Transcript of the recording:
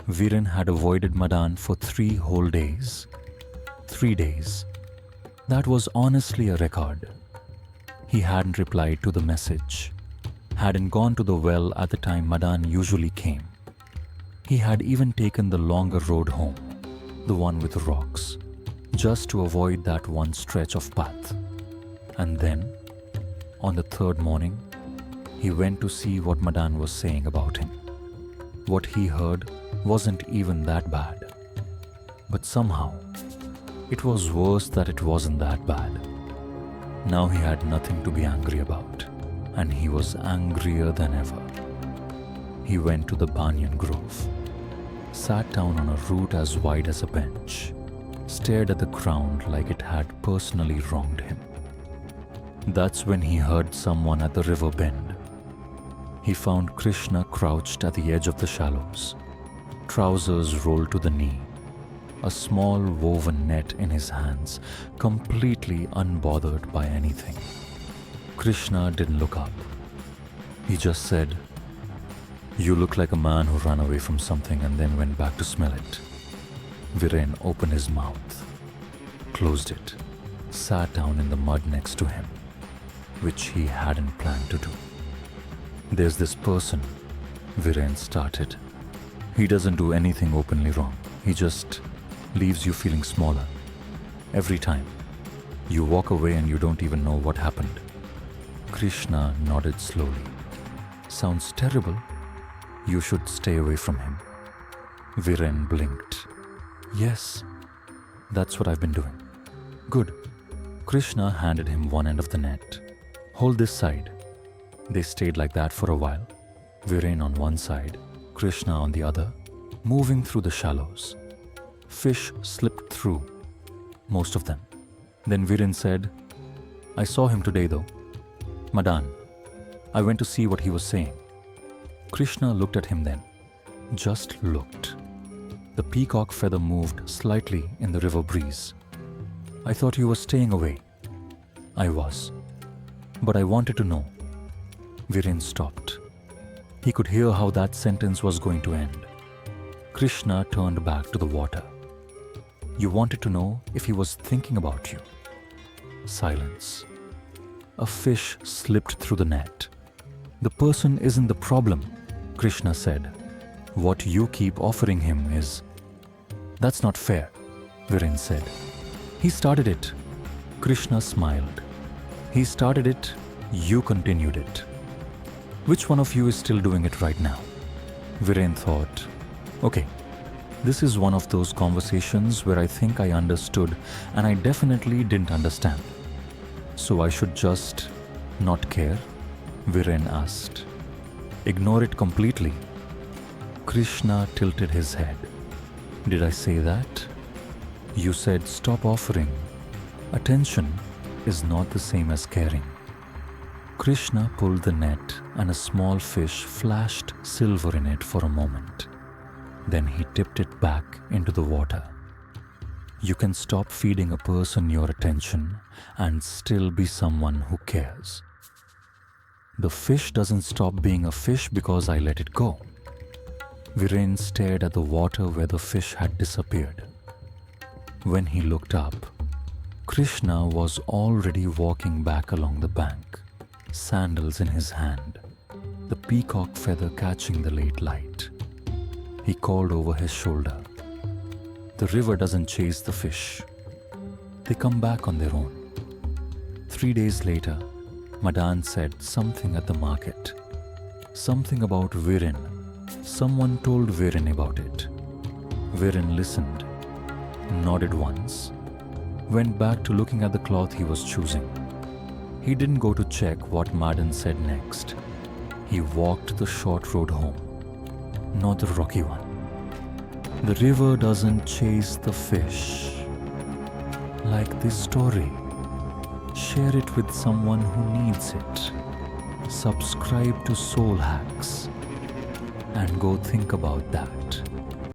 Viren had avoided Madan for 3 whole days. 3 days. That was honestly a record. He hadn't replied to the message, hadn't gone to the well at the time Madan usually came. He had even taken the longer road home, the one with rocks, just to avoid that one stretch of path. And then, on the third morning, he went to see what Madan was saying about him. What he heard wasn't even that bad. But somehow, it was worse that it wasn't that bad. Now he had nothing to be angry about, and he was angrier than ever. He went to the banyan grove, sat down on a root as wide as a bench, stared at the ground like it had personally wronged him. That's when he heard someone at the river bend. He found Krishna crouched at the edge of the shallows, trousers rolled to the knee, a small woven net in his hands, completely unbothered by anything. Krishna didn't look up. He just said, "You look like a man who ran away from something and then went back to smell it." Viren opened his mouth, closed it, sat down in the mud next to him, which he hadn't planned to do. "There's this person," Viren started. "He doesn't do anything openly wrong. He just leaves you feeling smaller. Every time. You walk away and you don't even know what happened." Krishna nodded slowly. "Sounds terrible. You should stay away from him." Viren blinked. "Yes, that's what I've been doing." "Good." Krishna handed him one end of the net. "Hold this side." They stayed like that for a while, Viren on one side, Krishna on the other, moving through the shallows. Fish slipped through, most of them. Then Viren said, "I saw him today though. Madan. I went to see what he was saying." Krishna looked at him then. Just looked. The peacock feather moved slightly in the river breeze. "I thought you were staying away." "I was. But I wanted to know." Viren stopped. He could hear how that sentence was going to end. Krishna turned back to the water. "You wanted to know if he was thinking about you." Silence. A fish slipped through the net. "The person isn't the problem," Krishna said. "What you keep offering him is..." "That's not fair," Viren said. "He started it." Krishna smiled. "He started it, you continued it. Which one of you is still doing it right now?" Viren thought, "Okay, this is one of those conversations where I think I understood and I definitely didn't understand. So I should just not care?" Viren asked. "Ignore it completely?" Krishna tilted his head. "Did I say that? You said stop offering. Attention is not the same as caring." Krishna pulled the net and a small fish flashed silver in it for a moment. Then he tipped it back into the water. You can stop feeding a person your attention and still be someone who cares. The fish doesn't stop being a fish because I let it go. Viren stared at the water where the fish had disappeared. When he looked up, Krishna was already walking back along the bank, sandals in his hand, the peacock feather catching the late light. He called over his shoulder. "The river doesn't chase the fish. They come back on their own." 3 days later, Madan said something at the market. Something about Viren. Someone told Viren about it. Viren listened, nodded once, went back to looking at the cloth he was choosing. He didn't go to check what Madan said next. He walked the short road home, not the rocky one. The river doesn't chase the fish. Like this story. Share it with someone who needs it. Subscribe to Soulhacks and go think about that.